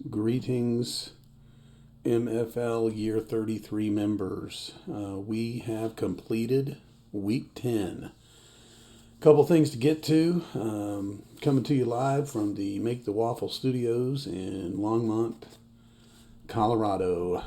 Greetings, MFL Year 33 members. We have completed Week 10. Couple things to get to. Coming to you live from the Make the Waffle Studios in Longmont, Colorado.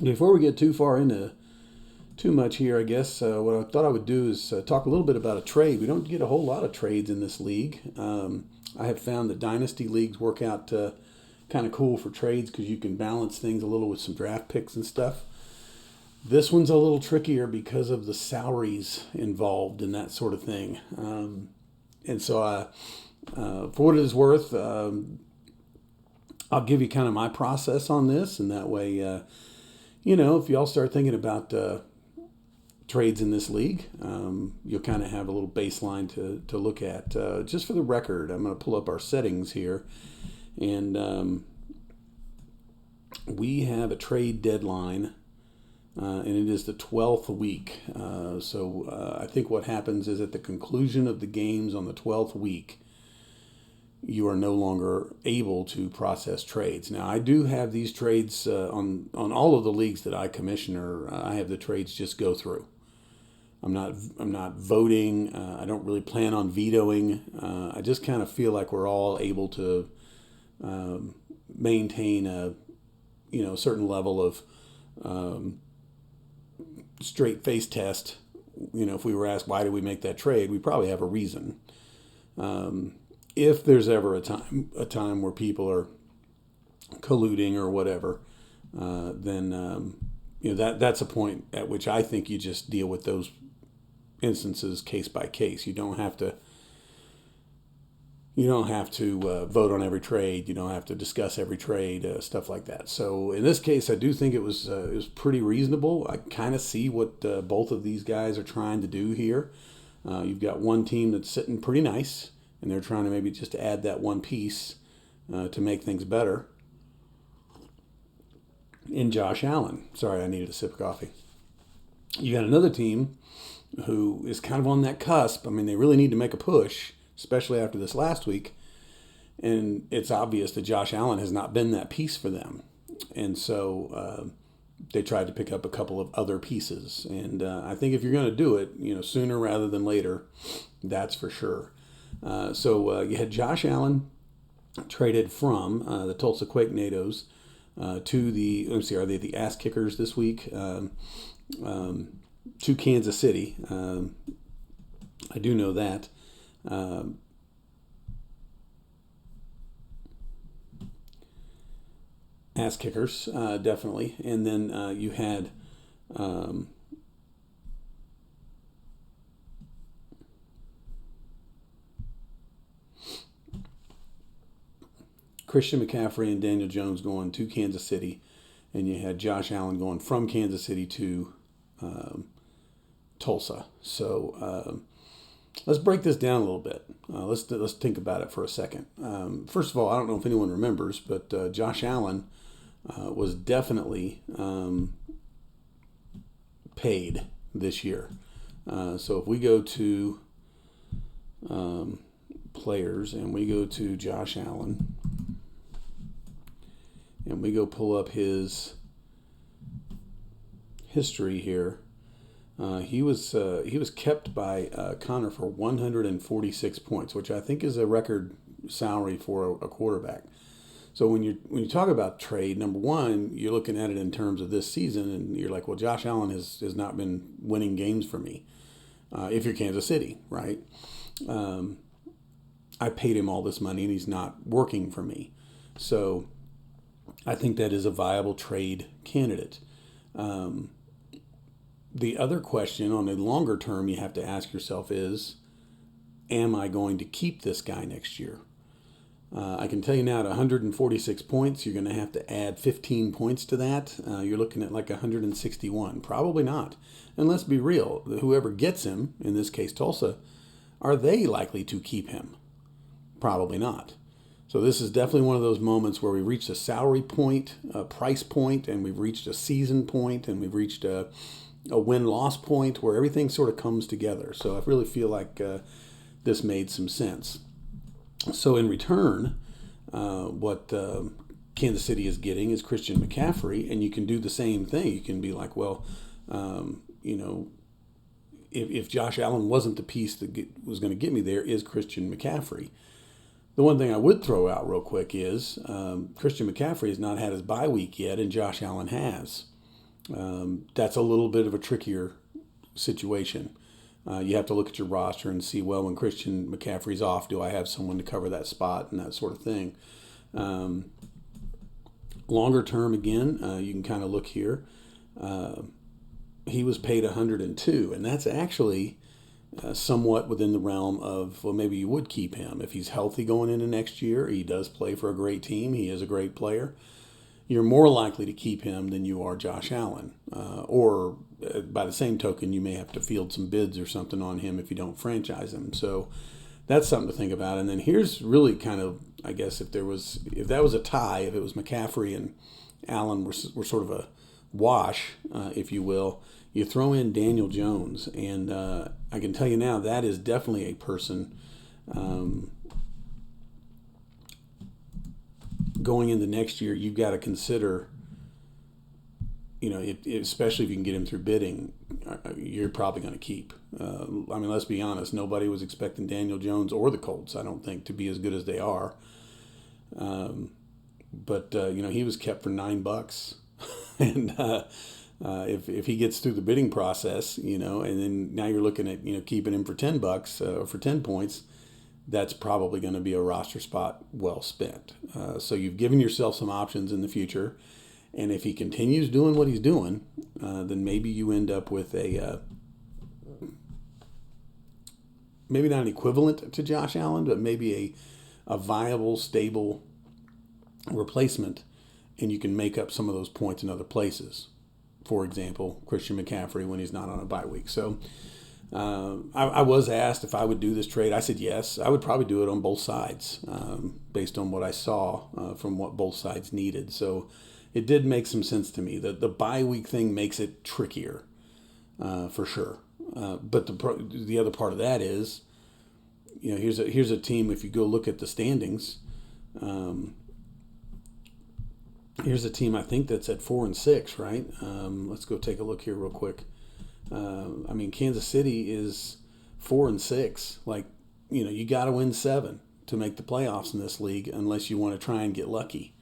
Before we get too far into too much here, I guess what I thought I would do is talk a little bit about a trade. We don't get a whole lot of trades in this league. I have found that dynasty leagues work out kind of cool for trades because you can balance things a little with some draft picks and stuff. This one's a little trickier because of the salaries involved and that sort of thing. And so for what it is worth, I'll give you kind of my process on this, and that way, if y'all start thinking about trades in this league, you'll kind of have a little baseline to look at. Just for the record, I'm going to pull up our settings here, and we have a trade deadline, and it is the 12th week. So I think what happens is at the conclusion of the games on the 12th week, you are no longer able to process trades. Now, I do have these trades on all of the leagues that I commissioner. I have the trades just go through. I'm not voting. I don't really plan on vetoing. I just kind of feel like we're all able to maintain a certain level of straight face test. If we were asked why did we make that trade, we probably have a reason. If there's ever a time where people are colluding or whatever, then that's a point at which I think you just deal with those instances case by case. You don't have to vote on every trade. You don't have to discuss every trade, stuff like that. So in this case, I do think it was pretty reasonable. I kind of see what both of these guys are trying to do here. You've got one team that's sitting pretty nice, and they're trying to maybe just add that one piece to make things better. In Josh Allen. Sorry, I needed a sip of coffee. You got another team who is kind of on that cusp. I mean, they really need to make a push, especially after this last week. And it's obvious that Josh Allen has not been that piece for them. And so they tried to pick up a couple of other pieces. And I think if you're going to do it, sooner rather than later, that's for sure. So you had Josh Allen traded from the Tulsa Quakenados to are they the Ass Kickers this week? To Kansas City. I do know that. Ass Kickers, definitely. And then you had Christian McCaffrey and Daniel Jones going to Kansas City, and you had Josh Allen going from Kansas City to Tulsa. So let's break this down a little bit. Let's think about it for a second. First of all, I don't know if anyone remembers, but Josh Allen was definitely paid this year. So if we go to players and we go to Josh Allen and we go pull up his history here, he was kept by Connor for 146 points, which I think is a record salary for a quarterback. So when you talk about trade, number one, you're looking at it in terms of this season, and you're like, well, Josh Allen has not been winning games for me. If you're Kansas City, right? I paid him all this money, and he's not working for me. So I think that is a viable trade candidate. The other question on a longer term you have to ask yourself is, am I going to keep this guy next year? I can tell you now, at 146 points, you're going to have to add 15 points to that. You're looking at like 161. Probably not. And let's be real, whoever gets him, in this case Tulsa, are they likely to keep him? Probably not. So this is definitely one of those moments where we reached a salary point, a price point, and we've reached a season point, and we've reached a win-loss point where everything sort of comes together. So I really feel like this made some sense. So in return, what Kansas City is getting is Christian McCaffrey, and you can do the same thing. You can be like, well, you know, if Josh Allen wasn't the piece that was going to get me there, is Christian McCaffrey. The one thing I would throw out real quick is Christian McCaffrey has not had his bye week yet, and Josh Allen has. That's a little bit of a trickier situation. You have to look at your roster and see, well, when Christian McCaffrey's off, do I have someone to cover that spot and that sort of thing. Longer term, again, you can kind of look here. He was paid 102, and that's actually somewhat within the realm of, well, maybe you would keep him. If he's healthy going into next year, he does play for a great team, he is a great player, you're more likely to keep him than you are Josh Allen. Or by the same token, you may have to field some bids or something on him if you don't franchise him. So that's something to think about. And then here's really kind of, I guess, if that was a tie, if it was McCaffrey and Allen were sort of a wash, if you will, you throw in Daniel Jones. And I can tell you now, that is definitely a person going into next year, you've got to consider, you know, especially if you can get him through bidding, you're probably going to keep. I mean, let's be honest, nobody was expecting Daniel Jones or the Colts, I don't think, to be as good as they are. But you know, he was kept for $9. And if he gets through the bidding process, you know, and then now you're looking at, you know, keeping him for $10 or for 10 points, that's probably going to be a roster spot well spent. So you've given yourself some options in the future. And if he continues doing what he's doing, then maybe you end up with a, maybe not an equivalent to Josh Allen, but maybe a viable, stable replacement. And you can make up some of those points in other places. For example, Christian McCaffrey when he's not on a bye week. So I was asked if I would do this trade. I said yes. I would probably do it on both sides based on what I saw from what both sides needed. So it did make some sense to me. The bye week thing makes it trickier for sure. But the other part of that is, you know, here's a team, if you go look at the standings, here's a team I think that's at 4-6, right? Let's go take a look here real quick. I mean, Kansas City is 4-6. Like, you know, you got to win 7 to make the playoffs in this league, unless you want to try and get lucky.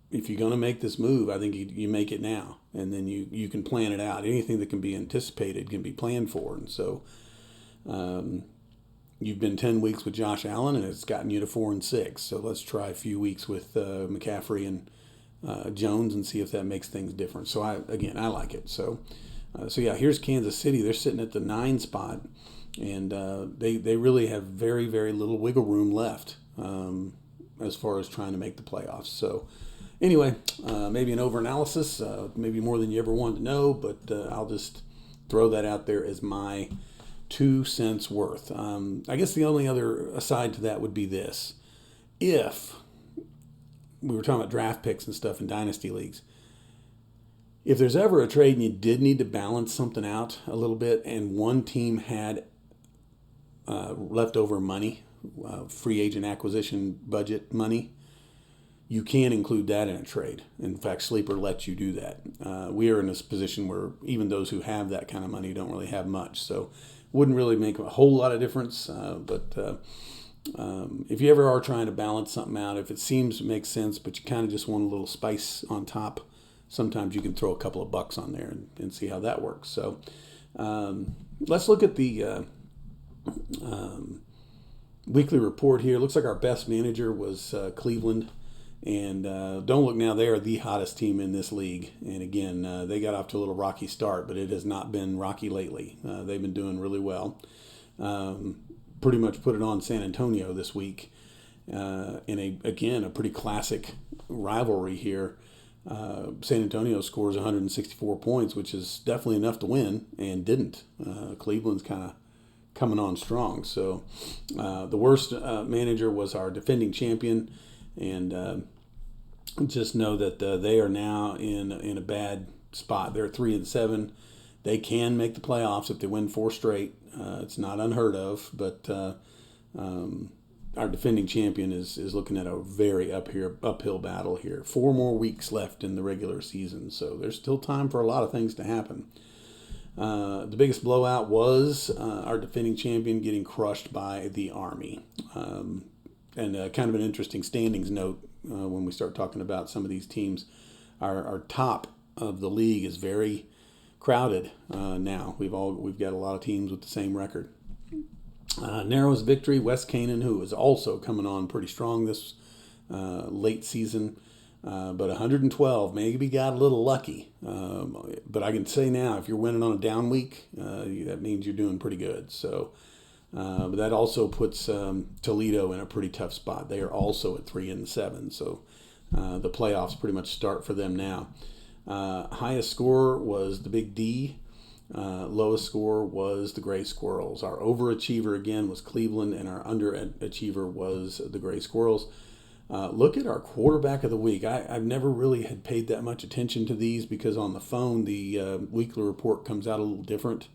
If you're going to make this move, I think you make it now, and then you can plan it out. Anything that can be anticipated can be planned for, and so you've been 10 weeks with Josh Allen, and it's gotten you to 4-6. So let's try a few weeks with McCaffrey and Jones and see if that makes things different. So I like it. So yeah, here's Kansas City. They're sitting at the 9 spot, and they really have very, very little wiggle room left as far as trying to make the playoffs. So anyway, maybe an overanalysis, maybe more than you ever wanted to know, but I'll just throw that out there as my 2 cents worth. I guess the only other aside to that would be this. If we were talking about draft picks and stuff in dynasty leagues, if there's ever a trade and you did need to balance something out a little bit, and one team had leftover money, free agent acquisition budget money, you can include that in a trade. In fact, Sleeper lets you do that. We are in this position where even those who have that kind of money don't really have much, so wouldn't really make a whole lot of difference. But if you ever are trying to balance something out, if it makes sense, but you kind of just want a little spice on top, sometimes you can throw a couple of bucks on there and see how that works. So let's look at the weekly report here. Looks like our best manager was Cleveland. And don't look now, they are the hottest team in this league. And again, they got off to a little rocky start, but it has not been rocky lately. They've been doing really well. Pretty much put it on San Antonio this week in a pretty classic rivalry here. San Antonio scores 164 points, which is definitely enough to win, and didn't. Cleveland's kind of coming on strong. So the worst manager was our defending champion. And just know that they are now in a bad spot. They're 3-7. They can make the playoffs if they win 4 straight. It's not unheard of, but our defending champion is looking at a very uphill battle here. 4 more weeks left in the regular season, so there's still time for a lot of things to happen. The biggest blowout was our defending champion getting crushed by the Army. And kind of an interesting standings note when we start talking about some of these teams. Our top of the league is very crowded now. We've got a lot of teams with the same record. Narrowest victory, West Canaan, who is also coming on pretty strong this late season. But 112, maybe got a little lucky. But I can say now, if you're winning on a down week, that means you're doing pretty good. So, but that also puts Toledo in a pretty tough spot. They are also at 3-7. So the playoffs pretty much start for them now. Highest score was the Big D. Lowest score was the Gray Squirrels. Our overachiever again was Cleveland, and our underachiever was the Gray Squirrels. Look at our quarterback of the week. I've never really had paid that much attention to these because on the phone the weekly report comes out a little different,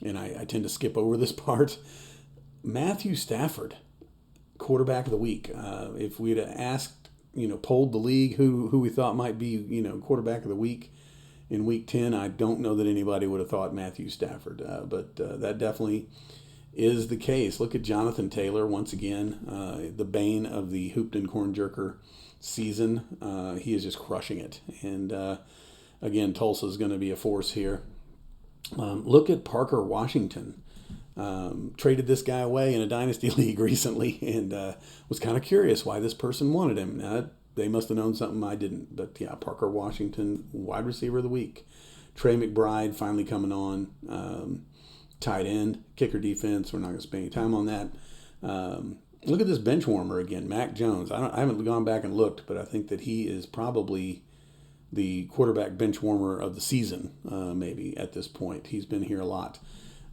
and I tend to skip over this part. Matthew Stafford, quarterback of the week. If we'd have asked, polled the league who we thought might be, quarterback of the week in Week 10, I don't know that anybody would have thought Matthew Stafford, but that definitely is the case. Look at Jonathan Taylor once again, the bane of the Hoopton Corn Jerker season. He is just crushing it, and again, Tulsa is going to be a force here. Look at Parker Washington. Traded this guy away in a dynasty league recently, and was kind of curious why this person wanted him. They must have known something I didn't. But yeah, Parker Washington, wide receiver of the week. Trey McBride finally coming on. Tight end, kicker defense. We're not going to spend any time on that. Look at this bench warmer again, Mac Jones. I haven't gone back and looked, but I think that he is probably the quarterback bench warmer of the season, maybe at this point. He's been here a lot.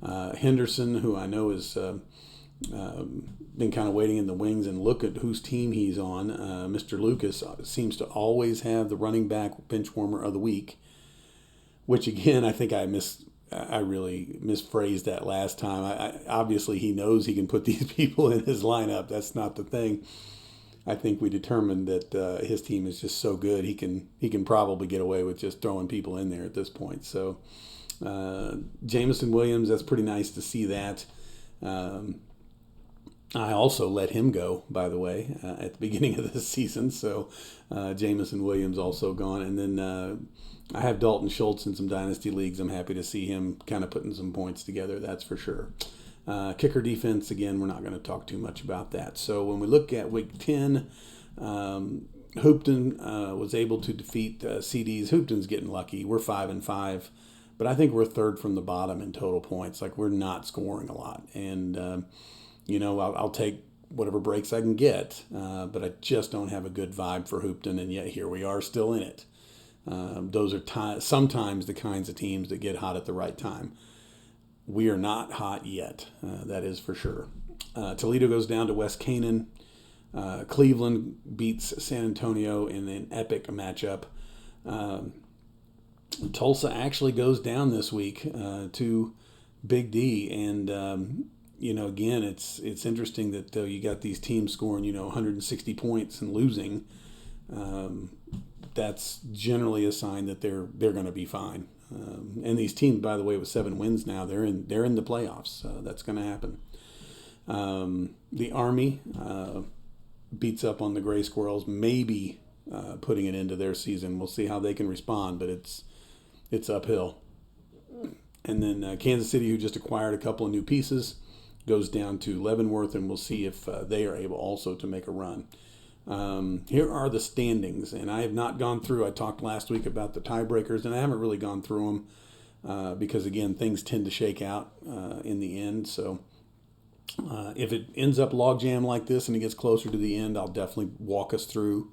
Henderson, who I know has been kind of waiting in the wings, and look at whose team he's on. Mr. Lucas seems to always have the running back bench warmer of the week, which again, I think I really misphrased that last time. Obviously, he knows he can put these people in his lineup. That's not the thing. I think we determined that his team is just so good he can probably get away with just throwing people in there at this point. So Jameson Williams, that's pretty nice to see that. I also let him go, by the way, at the beginning of this season. So Jameson Williams also gone. And then I have Dalton Schultz in some dynasty leagues. I'm happy to see him kind of putting some points together, that's for sure. Kicker defense, again, we're not going to talk too much about that. So when we look at Week 10, Hoopton was able to defeat CDs. Hoopton's getting lucky. We're 5-5. But I think we're third from the bottom in total points. Like, we're not scoring a lot. And, I'll take whatever breaks I can get. But I just don't have a good vibe for Hoopton, and yet here we are still in it. Those are sometimes the kinds of teams that get hot at the right time. We are not hot yet, that is for sure. Toledo goes down to West Canaan. Cleveland beats San Antonio in an epic matchup. Tulsa actually goes down this week to Big D, and again, it's interesting that you got these teams scoring 160 points and losing. That's generally a sign that they're going to be fine. And these teams, by the way, with 7 wins now, they're in the playoffs. That's going to happen. The Army beats up on the Gray Squirrels, maybe putting an end to their season. We'll see how they can respond, but it's uphill. And then Kansas City, who just acquired a couple of new pieces, goes down to Leavenworth, and we'll see if they are able also to make a run. Here are the standings, and I have not gone through. I talked last week about the tiebreakers, and I haven't really gone through them because, again, things tend to shake out in the end. So if it ends up logjam like this and it gets closer to the end, I'll definitely walk us through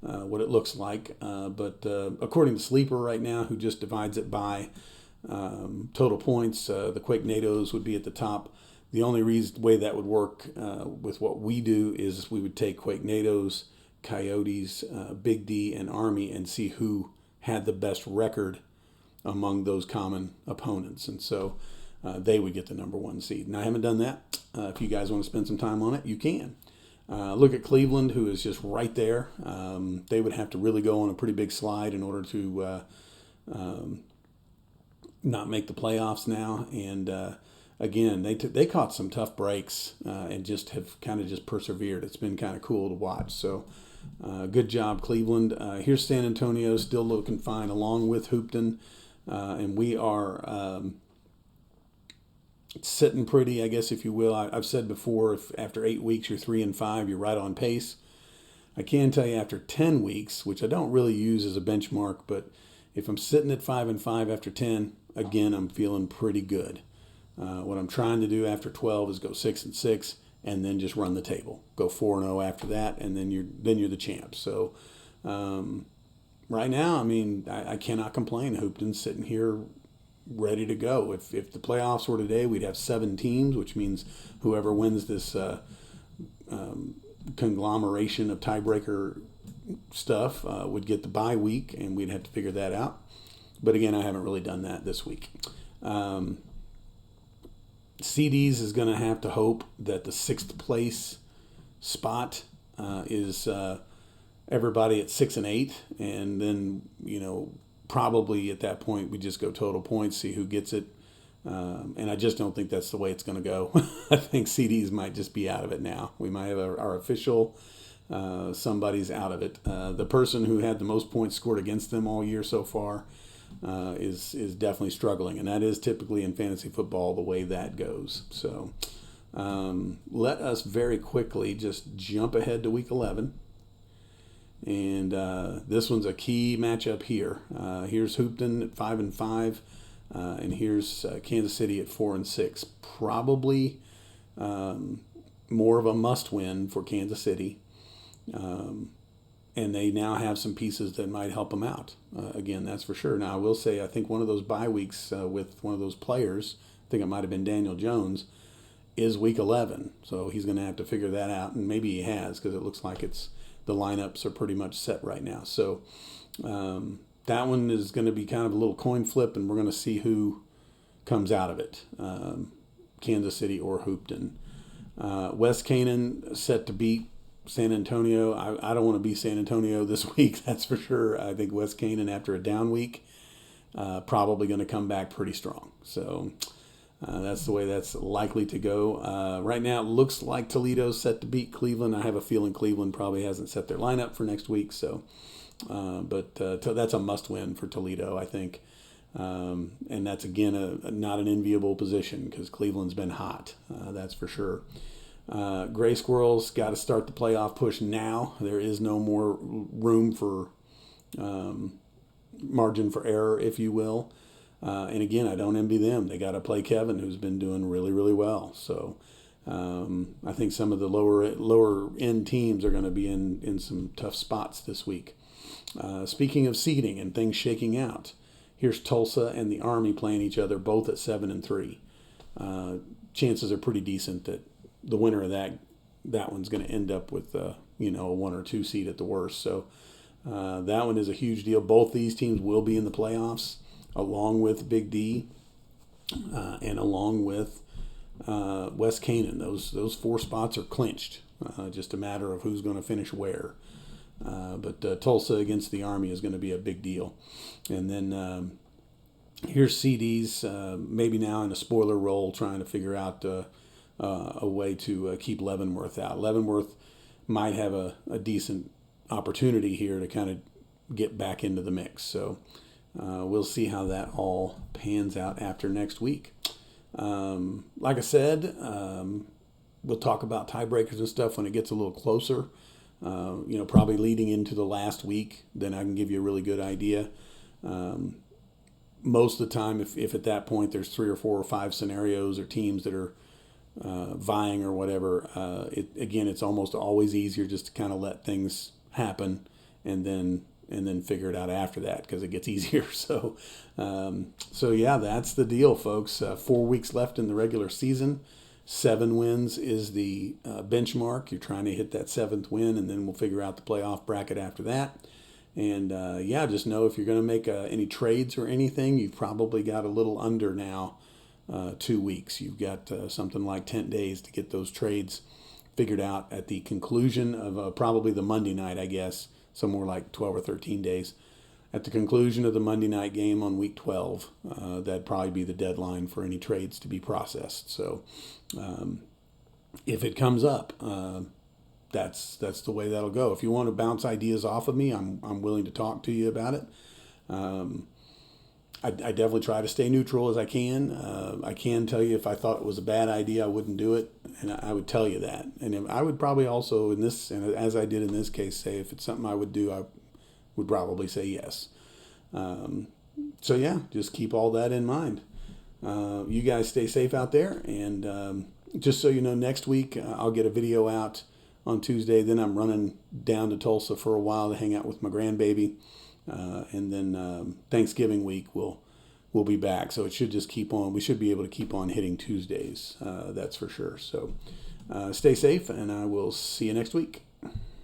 what it looks like. But according to Sleeper right now, who just divides it by total points, the Quake NATOs would be at the top. The only way that would work with what we do is we would take Quake NATOs, Coyotes, Big D, and Army and see who had the best record among those common opponents. And so they would get the number 1 seed. And I haven't done that. If you guys want to spend some time on it, you can. Look at Cleveland, who is just right there. They would have to really go on a pretty big slide in order to not make the playoffs now. And again, they caught some tough breaks and just have kind of just persevered. It's been kind of cool to watch. So good job, Cleveland. Here's San Antonio, still looking fine, along with Hoopton. And we are sitting pretty, I guess, if you will. I've said before, if after 8 weeks you're 3-5, you're right on pace. I can tell you after 10 weeks, which I don't really use as a benchmark, but if I'm sitting at 5-5 after 10, again, I'm feeling pretty good. What I'm trying to do after 12 is go 6-6, and then just run the table. Go 4-0 after that, and then you're the champ. So right now, I mean, I cannot complain. Hoopton's sitting here ready to go. If the playoffs were today, we'd have 7 teams, which means whoever wins this conglomeration of tiebreaker stuff would get the bye week, and we'd have to figure that out. But again, I haven't really done that this week. CDs is going to have to hope that the 6th place spot is everybody at 6 and 8, and then probably at that point we just go total points, see who gets it. And I just don't think that's the way it's going to go. I think CDs might just be out of it now. We might have our official somebody's out of it. The person who had the most points scored against them all year so far is definitely struggling, and that is typically in fantasy football the way that goes. So let us very quickly just jump ahead to week 11. And this one's a key matchup here. Here's Hoopton at 5-5, and here's Kansas City at 4-6. Probably more of a must-win for Kansas City, and they now have some pieces that might help them out. Again, that's for sure. Now, I will say I think one of those bye weeks with one of those players, I think it might have been Daniel Jones, is week 11. So he's going to have to figure that out, and maybe he has, because it looks like the lineups are pretty much set right now. So that one is going to be kind of a little coin flip, and we're going to see who comes out of it, Kansas City or Hoopton. West Canaan set to beat San Antonio. I don't want to be San Antonio this week, that's for sure. I think West Canaan, after a down week, probably going to come back pretty strong. So that's the way that's likely to go. Right now, it looks like Toledo's set to beat Cleveland. I have a feeling Cleveland probably hasn't set their lineup for next week. So, but that's a must-win for Toledo, I think. And that's, again, not an enviable position because Cleveland's been hot. That's for sure. Gray Squirrels got to start the playoff push now. There is no more room for margin for error, if you will. And again, I don't envy them. They got to play Kevin, who's been doing really, really well. So I think some of the lower end teams are going to be in some tough spots this week. Speaking of seeding and things shaking out, here's Tulsa and the Army playing each other, both at 7-3. Chances are pretty decent that the winner of that one's going to end up with a 1 or 2 seed at the worst. So that one is a huge deal. Both these teams will be in the playoffs, along with Big D and along with West Canaan. Those 4 spots are clinched. Just a matter of who's going to finish where. But Tulsa against the Army is going to be a big deal. And then here's CDs, maybe now in a spoiler role, trying to figure out a way to keep Leavenworth out. Leavenworth might have a decent opportunity here to kind of get back into the mix. So we'll see how that all pans out after next week. Like I said, we'll talk about tiebreakers and stuff when it gets a little closer. Probably leading into the last week, then I can give you a really good idea. Most of the time, if at that point there's 3 or 4 or 5 scenarios or teams that are vying or whatever, it's almost always easier just to kind of let things happen and then figure it out after that because it gets easier. So yeah, that's the deal, folks. 4 weeks left in the regular season. 7 wins is the benchmark. You're trying to hit that 7th win, and then we'll figure out the playoff bracket after that. And just know if you're going to make any trades or anything, you've probably got a little under now 2 weeks. You've got something like 10 days to get those trades figured out at the conclusion of probably the Monday night, I guess, somewhere like 12 or 13 days. At the conclusion of the Monday night game on week 12, that'd probably be the deadline for any trades to be processed. So if it comes up, that's the way that'll go. If you want to bounce ideas off of me, I'm willing to talk to you about it. I definitely try to stay neutral as I can. I can tell you if I thought it was a bad idea, I wouldn't do it, and I would tell you that. And I would probably also in this, and as I did in this case, say if it's something I would do, I would probably say yes. So yeah, just keep all that in mind. You guys stay safe out there, and just so you know, next week I'll get a video out on Tuesday. Then I'm running down to Tulsa for a while to hang out with my grandbaby. And then Thanksgiving week we'll be back. So it should just keep on. We should be able to keep on hitting Tuesdays. That's for sure. So stay safe, and I will see you next week.